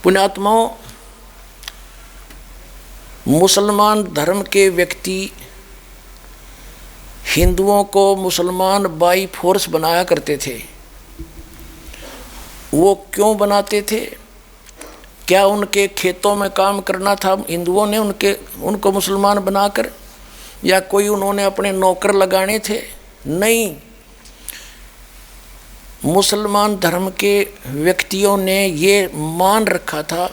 पुण्यात्माओं, मुसलमान धर्म के व्यक्ति हिंदुओं को मुसलमान बाई फोर्स बनाया करते थे। वो क्यों बनाते थे? क्या उनके खेतों में काम करना था हिंदुओं ने उनको मुसलमान बनाकर, या कोई उन्होंने अपने नौकर लगाने थे? नहीं, मुसलमान धर्म के व्यक्तियों ने ये मान रखा था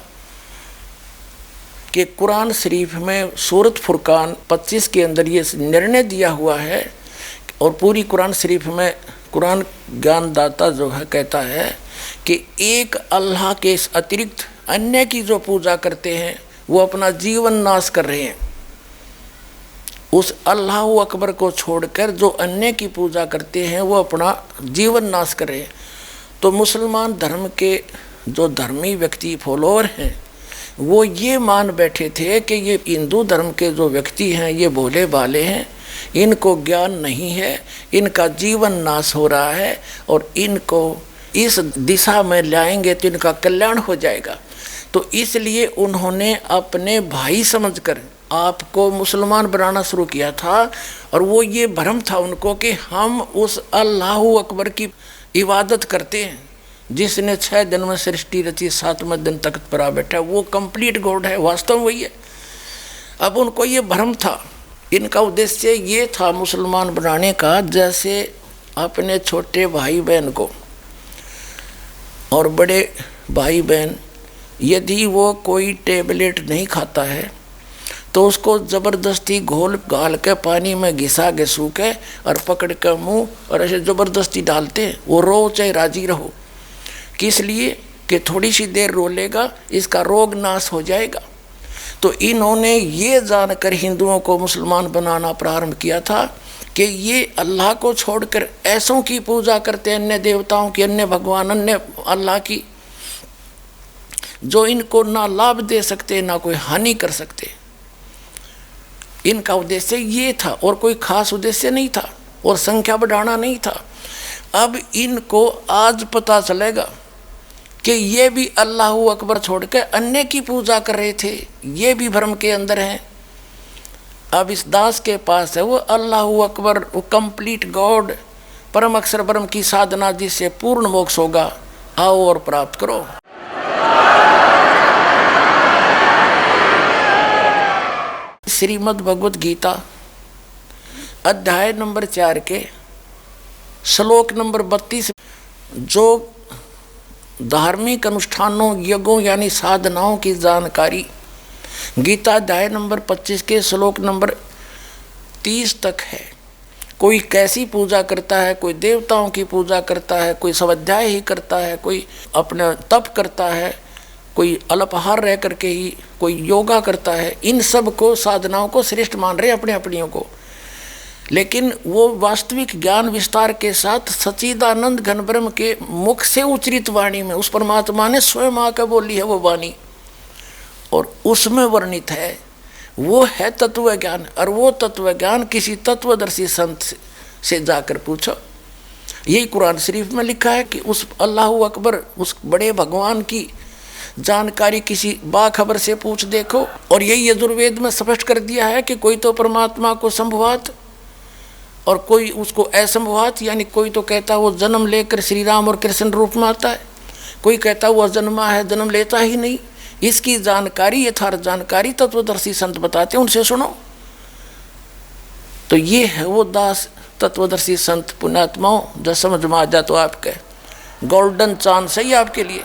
कि कुरान शरीफ में सूरत फुरकान 25 के अंदर ये निर्णय दिया हुआ है, और पूरी कुरान शरीफ में कुरान ज्ञानदाता जो है कहता है कि एक अल्लाह के अतिरिक्त अन्य की जो पूजा करते हैं वो अपना जीवन नाश कर रहे हैं। उस अल्लाह अकबर को छोड़कर जो अन्य की पूजा करते हैं वो अपना जीवन नाश कर रहे हैं। तो मुसलमान धर्म के जो धर्मी व्यक्ति फॉलोअर हैं वो ये मान बैठे थे कि ये हिंदू धर्म के जो व्यक्ति हैं ये भोले भाले हैं, इनको ज्ञान नहीं है, इनका जीवन नाश हो रहा है, और इनको इस दिशा में लाएंगे तो इनका कल्याण हो जाएगा। तो इसलिए उन्होंने अपने भाई समझकर आपको मुसलमान बनाना शुरू किया था, और वो ये भ्रम था उनको कि हम उस अल्लाह अकबर की इबादत करते हैं जिसने 6 दिन में सृष्टि रची, 7वें दिन तख्त पर आ बैठा, वो कंप्लीट गॉड है, वास्तव में वही है। अब उनको ये भ्रम था। इनका उद्देश्य ये था मुसलमान बनाने का, जैसे अपने छोटे भाई बहन को और बड़े भाई बहन यदि वो कोई टेबलेट नहीं खाता है तो उसको ज़बरदस्ती घोल गाल के पानी में घिसा घिसू के और पकड़ के मुँह और ऐसे ज़बरदस्ती डालते हैं, वो रो चाहे राजी रहो। किस लिए? कि थोड़ी सी देर रो लेगा, इसका रोग नाश हो जाएगा। तो इन्होंने ये जानकर हिंदुओं को मुसलमान बनाना प्रारंभ किया था कि ये अल्लाह को छोड़कर ऐसों की पूजा करते हैं, अन्य देवताओं की, अन्य भगवान, अन्य अल्लाह की, जो इनको ना लाभ दे सकते ना कोई हानि कर सकते। इनका उद्देश्य ये था, और कोई खास उद्देश्य नहीं था, और संख्या बढ़ाना नहीं था। अब इनको आज पता चलेगा कि ये भी अल्लाह अकबर छोड़ के अन्य की पूजा कर रहे थे, ये भी भ्रम के अंदर हैं। अब इस दास के पास है वो अल्लाह अकबर, वो कंप्लीट गॉड, परम अक्षर ब्रह्म की साधना जिससे पूर्ण मोक्ष होगा। आओ और प्राप्त करो। श्रीमद् भगवत गीता अध्याय नंबर 4 के श्लोक नंबर 32, जो धार्मिक अनुष्ठानों, यज्ञों यानी साधनाओं की जानकारी गीता अध्याय नंबर 25 के श्लोक नंबर 30 तक है। कोई कैसी पूजा करता है, कोई देवताओं की पूजा करता है, कोई स्वाध्याय ही करता है, कोई अपना तप करता है, कोई अल्पाहार रह करके ही कोई योगा करता है। इन सब को साधनाओं को श्रेष्ठ मान रहे अपने अपनियों को, लेकिन वो वास्तविक ज्ञान विस्तार के साथ सच्चिदानंद घन ब्रह्म के मुख से उच्चरित वाणी में उस परमात्मा ने स्वयं आकर बोली है वो वाणी, और उसमें वर्णित है वो है तत्व ज्ञान। और वो तत्व ज्ञान किसी तत्वदर्शी संत से जाकर पूछो। यही कुरान शरीफ में लिखा है कि उस अल्लाह अकबर, उस बड़े भगवान की जानकारी किसी बाखबर से पूछ देखो। और यही यजुर्वेद में स्पष्ट कर दिया है कि कोई तो परमात्मा को संभवात और कोई उसको असंभवात, यानी कोई तो कहता वो जन्म लेकर श्री राम और कृष्ण रूप में आता है, कोई कहता वो जन्मा है, जन्म लेता ही नहीं। इसकी जानकारी, यथार्थ जानकारी तत्वदर्शी संत बताते हैं, उनसे सुनो। तो ये है वो दास तत्वदर्शी संत। पुण्यात्माओं, जब समझ में आ जाए तो आपके गोल्डन चांस है आपके लिए।